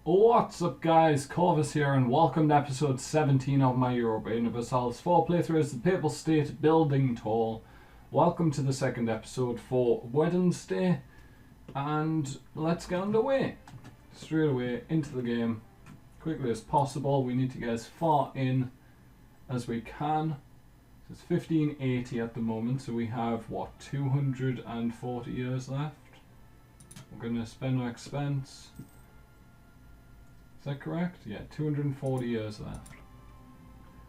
What's up guys, Corvus here and welcome to episode 17 of my Europa Universalis 4 playthrough as the Papal State Building Tour. Welcome to the second episode for Wednesday and let's get underway. Straight away into the game, quickly as possible. We need to get as far in as we can. It's 1580 at the moment, so we have what, 240 years left. We're going to spend no expense. Is that correct? Yeah, 240 years left.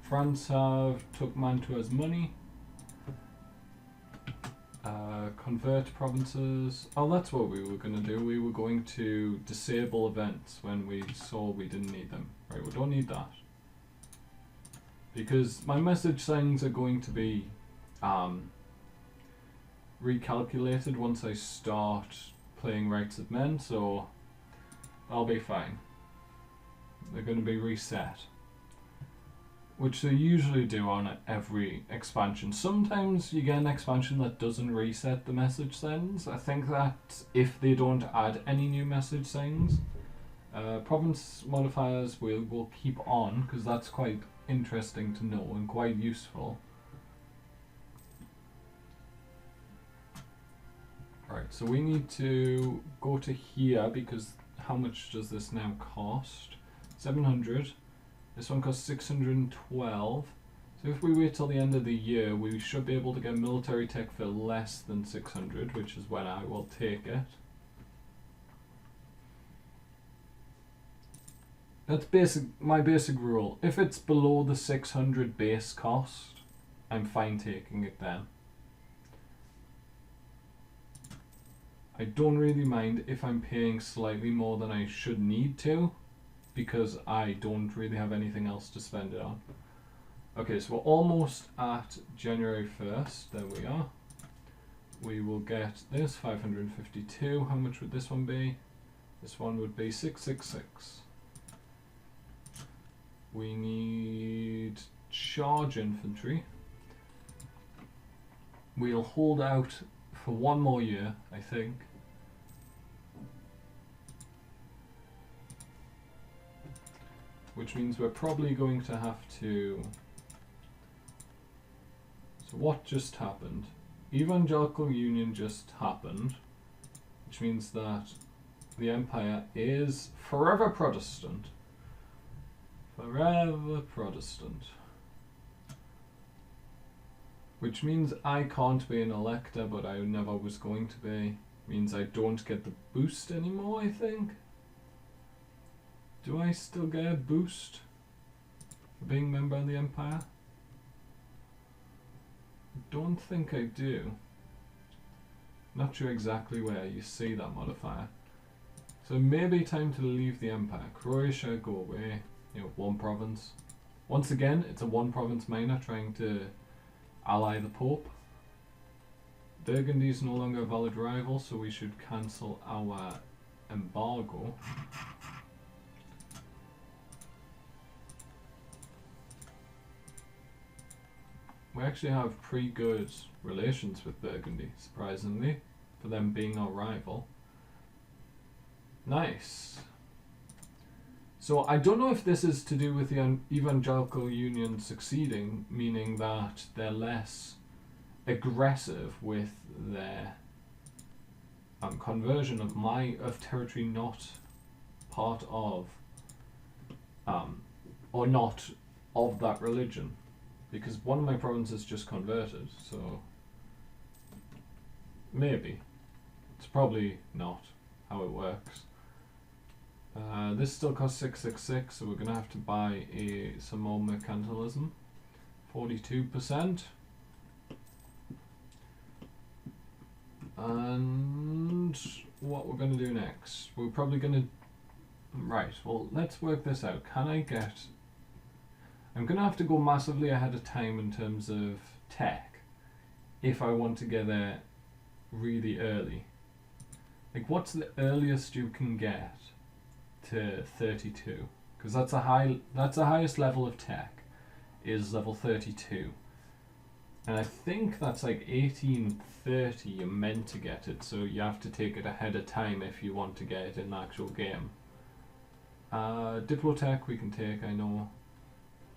France have took Mantua's money. Convert provinces. Oh, that's what we were going to do. We were going to disable events when we saw we didn't need them. Right, we don't need that. Because my message signs are going to be recalculated once I start playing Rights of Men, so I'll be fine. They're going to be reset, which they usually do on every expansion. Sometimes you get an expansion that doesn't reset the message signs. I think that if they don't add any new message signs, province modifiers will keep on, because that's quite interesting to know and quite useful. Right, so we need to go to here because how much does this now cost? 700. This one costs 612. So if we wait till the end of the year, we should be able to get military tech for less than 600, which is when I will take it. That's my basic rule. If it's below the 600 base cost, I'm fine taking it then. I don't really mind if I'm paying slightly more than I should need to, because I don't really have anything else to spend it on. Okay, so we're almost at January 1st. There we are. We will get this, 552. How much would this one be? This one would be 666. We need charge infantry. We'll hold out for one more year, I think. Which means we're probably going to have to... So what just happened? Evangelical Union just happened, which means that the Empire is forever Protestant. Forever Protestant. Which means I can't be an elector, but I never was going to be. Means I don't get the boost anymore, I think. Do I still get a boost for being a member of the Empire? I don't think I do. Not sure exactly where you see that modifier. So maybe time to leave the Empire. Croatia, go away. You know, one province. Once again, it's a one province minor trying to ally the Pope. Burgundy is no longer a valid rival, so we should cancel our embargo. We actually have pretty good relations with Burgundy, surprisingly, for them being our rival. Nice. So I don't know if this is to do with the Evangelical Union succeeding, meaning that they're less aggressive with their conversion of territory not part of or not of that religion. Because one of my provinces just converted, so maybe. It's probably not how it works. This still costs 666, so we're going to have to buy some more mercantilism. 42%. And what we're going to do next? We're probably going to... Right, well, let's work this out. Can I get... I'm going to have to go massively ahead of time in terms of tech if I want to get there really early. Like, what's the earliest you can get to 32? Because that's the highest level of tech, is level 32. And I think that's like 1830 you're meant to get it, so you have to take it ahead of time if you want to get it in the actual game. Diplotech we can take, I know.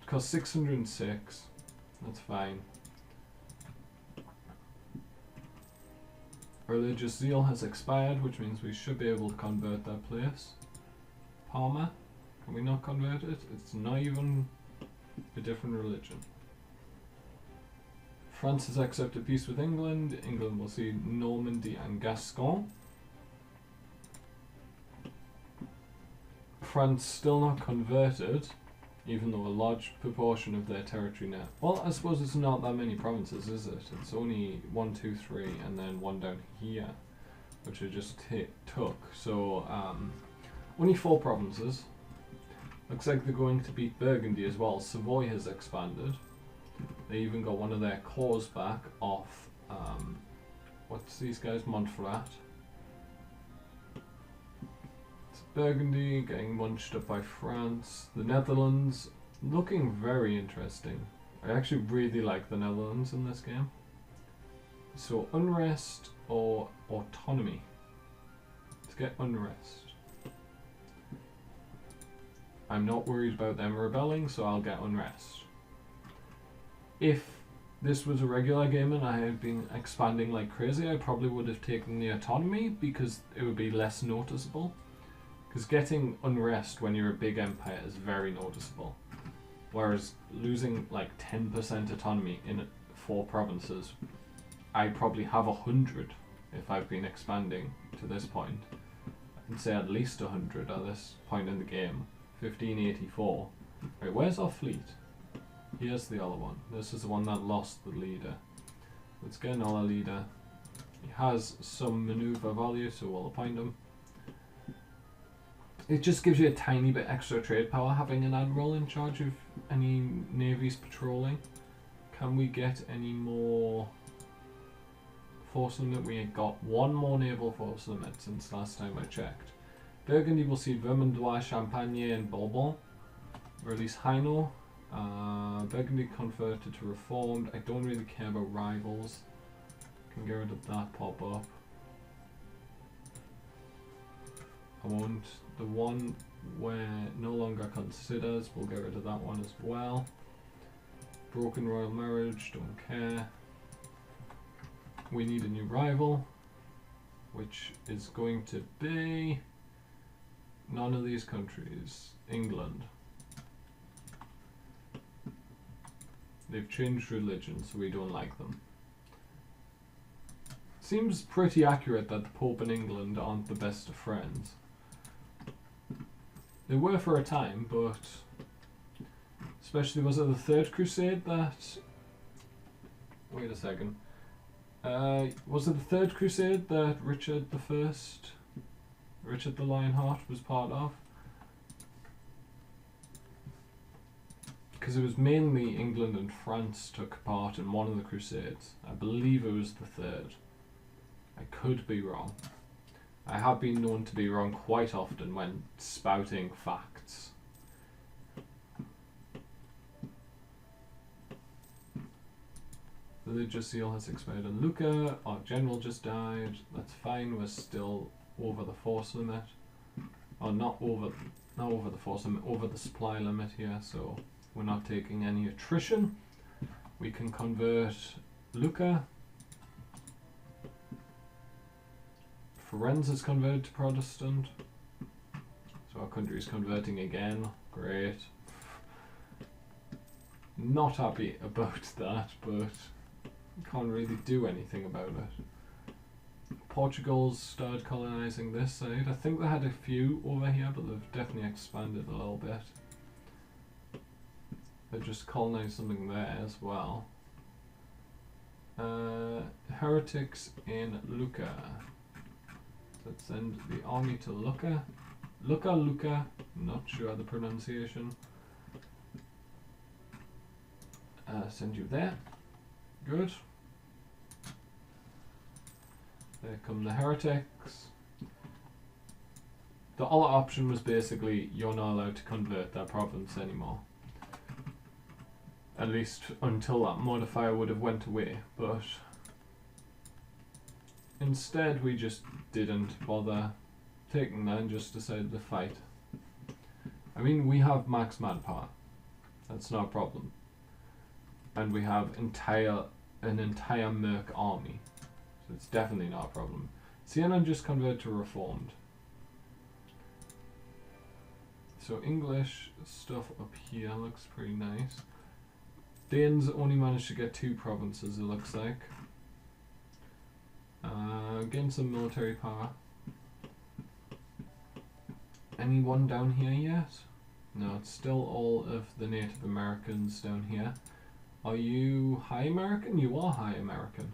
It costs 606. That's fine. Religious zeal has expired, which means we should be able to convert that place. Parma, can we not convert it? It's not even a different religion. France has accepted peace with England. England will see Normandy and Gascon. France still not converted, even though a large proportion of their territory now. Well, I suppose it's not that many provinces, is it? It's only 1, 2, 3, and then one down here, which I just took. So, only 4 provinces. Looks like they're going to beat Burgundy as well. Savoy has expanded. They even got one of their cores back off, what's these guys? Montferrat. It's Burgundy getting munched up by France. The Netherlands, looking very interesting. I actually really like the Netherlands in this game. So unrest or autonomy. Let's get unrest. I'm not worried about them rebelling, so I'll get unrest. If this was a regular game and I had been expanding like crazy, I probably would have taken the autonomy because it would be less noticeable. Because getting unrest when you're a big empire is very noticeable. Whereas losing like 10% autonomy in 4 provinces, I probably have 100 if I've been expanding to this point. I can say at least 100 at this point in the game. 1584. Right, where's our fleet? Here's the other one. This is the one that lost the leader. Let's get another leader. He has some maneuver value, so we'll appoint him. It just gives you a tiny bit extra trade power having an admiral in charge of any navies patrolling. Can we get any more force limit? We got 1 more naval force limit since last time I checked. Burgundy will see Vermandois, Champagne and Bourbon. Release Hainaut. Burgundy converted to Reformed. I don't really care about rivals. Can get rid of that pop-up. I want the one where no longer considers. We'll get rid of that one as well. Broken royal marriage, don't care. We need a new rival, which is going to be none of these countries. England. They've changed religion, so we don't like them. Seems pretty accurate that the Pope and England aren't the best of friends. They were for a time, but especially was it the Third Crusade that... Wait a second. Was it the Third Crusade that Richard the Lionheart was part of? Because it was mainly England and France took part in one of the Crusades. I believe it was the third. I could be wrong. I have been known to be wrong quite often when spouting facts. Religious zeal has expired on Lucca. Our general just died. That's fine. We're still over the force limit. Oh, not over the force limit, over the supply limit here, so we're not taking any attrition. We can convert Lucca. Firenze is converted to Protestant. So our country is converting again. Great. Not happy about that, but can't really do anything about it. Portugal's started colonising this side. I think they had a few over here, but they've definitely expanded a little bit. They just colonised something there as well. Heretics in Lucca. Let's send the army to Lucca. Lucca, not sure the pronunciation. Send you there. Good. There come the heretics. The other option was basically you're not allowed to convert that province anymore. At least until that modifier would have went away, but instead we just didn't bother taking that and just decided to fight. I mean, we have max manpower. That's no problem. And we have an entire Merc army. So it's definitely not a problem. Siena just converted to Reformed. So English stuff up here looks pretty nice. Danes only managed to get 2 provinces, it looks like. Getting some military power. Anyone down here yet? No, it's still all of the Native Americans down here. Are you High American? You are High American.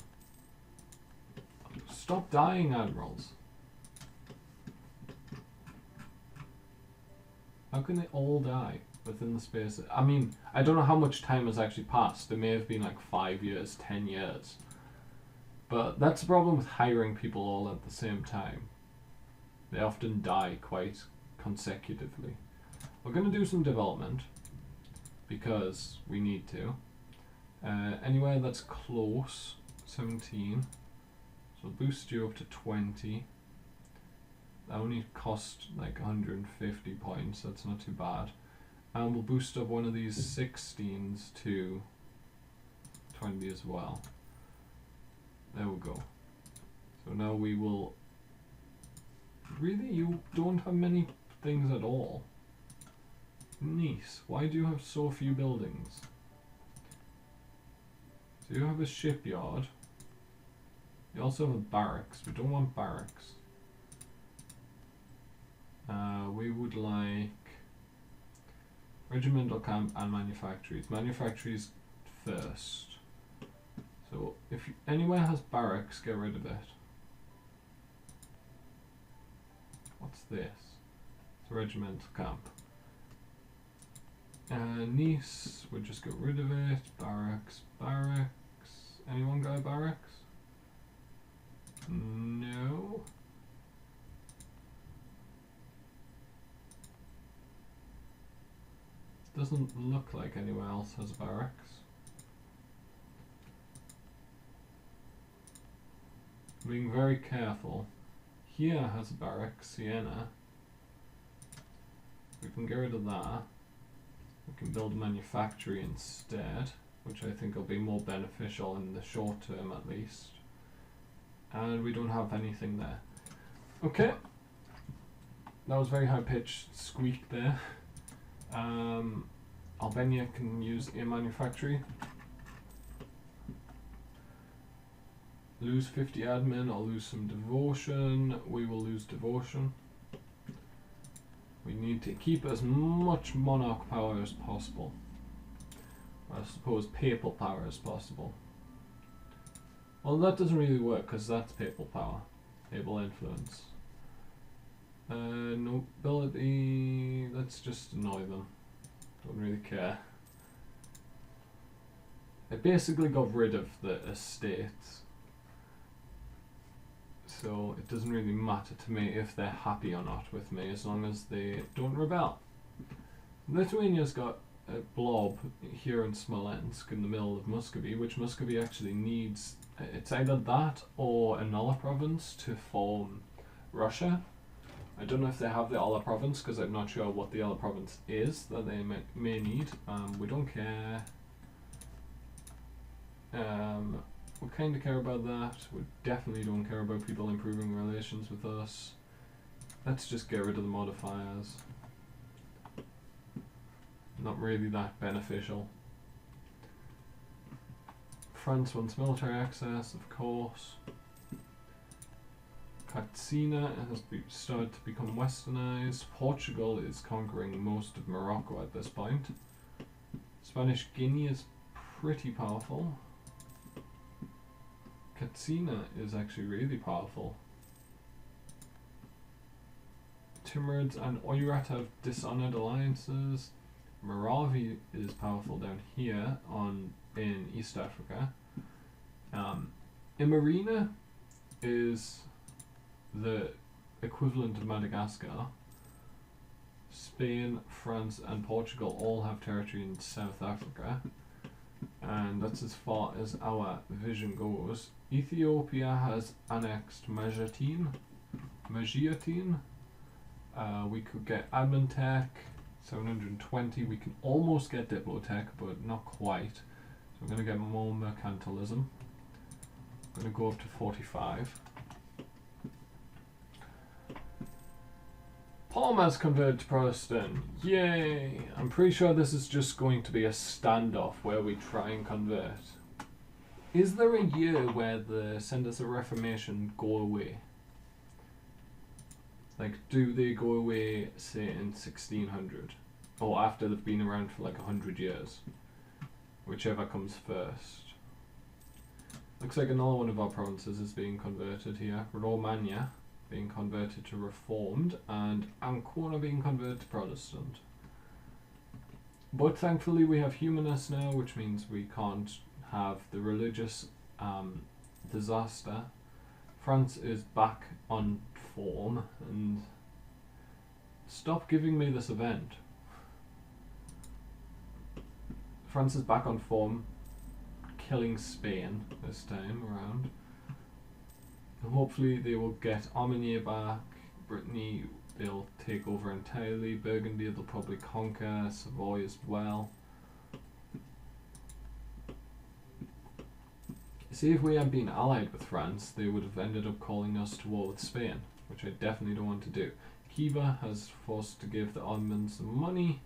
Stop dying, admirals. How can they all die within the space? I mean, I don't know how much time has actually passed. There may have been like 5 years, 10 years. But that's the problem with hiring people all at the same time. They often die quite consecutively. We're going to do some development because we need to. Anywhere that's close, 17. So boost you up to 20. That only cost like 150 points, that's not too bad. And we'll boost up one of these 16s to 20 as well. There we go. So now we will... Really, you don't have many things at all. Nice. Why do you have so few buildings? So you have a shipyard. You also have a barracks. We don't want barracks. We would like regimental camp and manufactories. Manufactories first. So if anywhere has barracks, get rid of it. What's this? It's a regimental camp. Nice, we'll just get rid of it. Barracks, barracks. Anyone got a barracks? No. Doesn't look like anyone else has barracks. Being very careful. Here has a barracks, Siena. We can get rid of that. We can build a manufactory instead, which I think will be more beneficial in the short term at least. And we don't have anything there. Okay. That was very high pitched squeak there. Albania can use a manufactory. Lose 50 admin or lose some devotion. We will lose devotion. We need to keep as much monarch power as possible. Or I suppose papal power as possible. Well, that doesn't really work because that's papal power. Papal influence. Nobility, let's just annoy them. Don't really care. I basically got rid of the estates. So it doesn't really matter to me if they're happy or not with me as long as they don't rebel. Lithuania's got a blob here in Smolensk in the middle of Muscovy, which Muscovy actually needs. It's either that or another province to form Russia. I don't know if they have the other province because I'm not sure what the other province is that they may need. We don't care. We kind of care about that. We definitely don't care about people improving relations with us. Let's just get rid of the modifiers. Not really that beneficial. France wants military access, of course. Katsina has started to become westernized. Portugal is conquering most of Morocco at this point. Spanish Guinea is pretty powerful. Katsina is actually really powerful. Timurids and Oirat have dishonored alliances. Moravia is powerful down here in East Africa. Imerina is the equivalent of Madagascar. Spain, France and Portugal all have territory in South Africa. And that's as far as our vision goes. Ethiopia has annexed Majiatin. We could get admin tech, 720. We can almost get Diplotech, but not quite. So we're going to get more mercantilism. I'm going to go up to 45. Parma's converted to Protestant. Yay! I'm pretty sure this is just going to be a standoff where we try and convert. Is there a year where the Senders of Reformation go away? Like, do they go away, say, in 1600? Or after they've been around for like 100 years? Whichever comes first. Looks like another one of our provinces is being converted here. Romagna being converted to Reformed, and Ancona being converted to Protestant. But thankfully we have humanists now, which means we can't have the religious disaster. France is back on form, and stop giving me this event. France is back on form, killing Spain this time around. And hopefully they will get Armagnac back. Brittany they'll take over entirely. Burgundy they'll probably conquer. Savoy as well. See, if we had been allied with France, they would have ended up calling us to war with Spain, which I definitely don't want to do. Khiva has forced to give the Ottomans some money.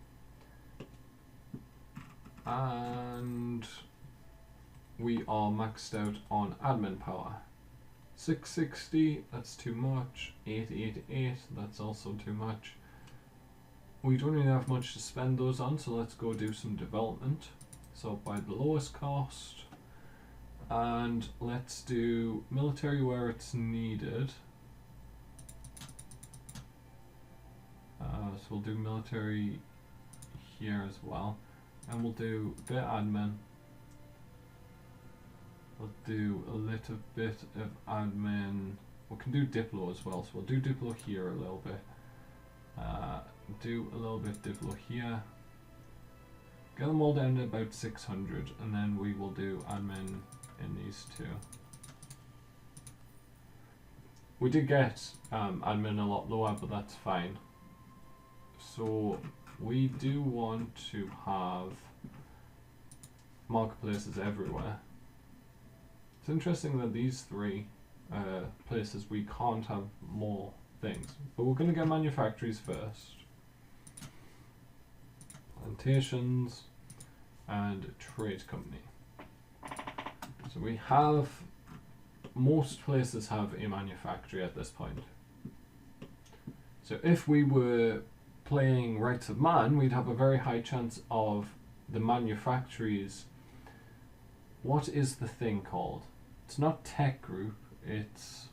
And we are maxed out on admin power. 660, that's too much. 888, that's also too much. We don't really have much to spend those on, so let's go do some development. So by the lowest cost. And let's do military where it's needed. So we'll do military here as well. And we'll do a bit of admin. We'll do a little bit of admin. We can do Diplo as well, so we'll do Diplo here a little bit. Do a little bit Diplo here. Get them all down to about 600, and then we will do admin in these two. We did get admin a lot lower, but that's fine. So we do want to have marketplaces everywhere. It's interesting that these three places we can't have more things, but we're going to get manufactories first. Plantations and trade company. So we have, most places have a manufactory at this point. So if we were playing Rights of Man, we'd have a very high chance of the manufactories. What is the thing called? It's not Tech Group, it's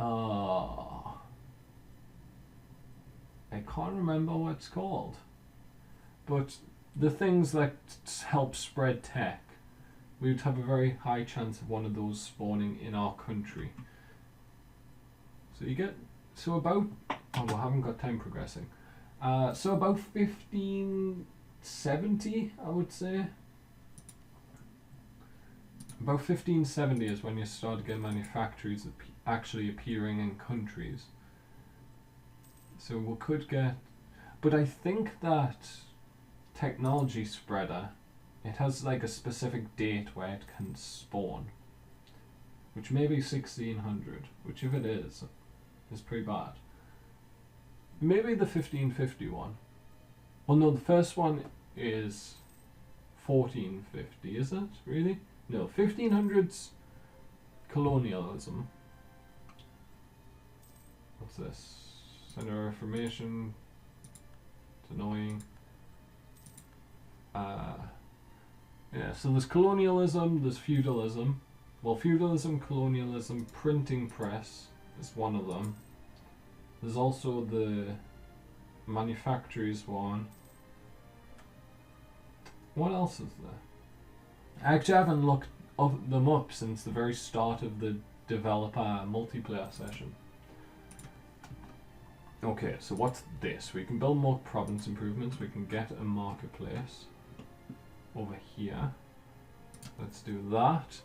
I can't remember what it's called. But the things that help spread tech, we would have a very high chance of one of those spawning in our country. So you get, so about, oh, we haven't got time progressing. So about 1570, I would say. About 1570 is when you start getting manufactories actually appearing in countries. So we could get, but I think that technology spreader, it has like a specific date where it can spawn, which may be 1600, which if it is pretty bad. Maybe the 1551. Oh no, the first one is 1450, is it? Really? No, 1500s colonialism. What's this? Center of Reformation. It's annoying. Yeah, so there's colonialism, there's feudalism. Well, feudalism, colonialism, printing press is one of them. There's also the manufactories one. What else is there? I actually haven't looked them up since the very start of the developer multiplayer session. Okay, so what's this? We can build more province improvements. We can get a marketplace over here. Let's do that.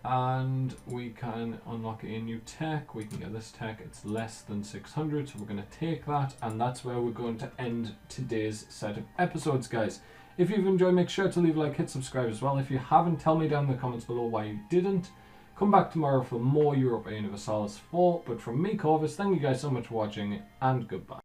And we can unlock a new tech. We can get this tech. It's less than 600, so we're going to take that, and that's where we're going to end today's set of episodes, guys. If you've enjoyed, make sure to leave a like, hit subscribe as well. If you haven't, tell me down in the comments below why you didn't. Come back tomorrow for more Europa Universalis 4. But from me, Corvus, thank you guys so much for watching, and goodbye.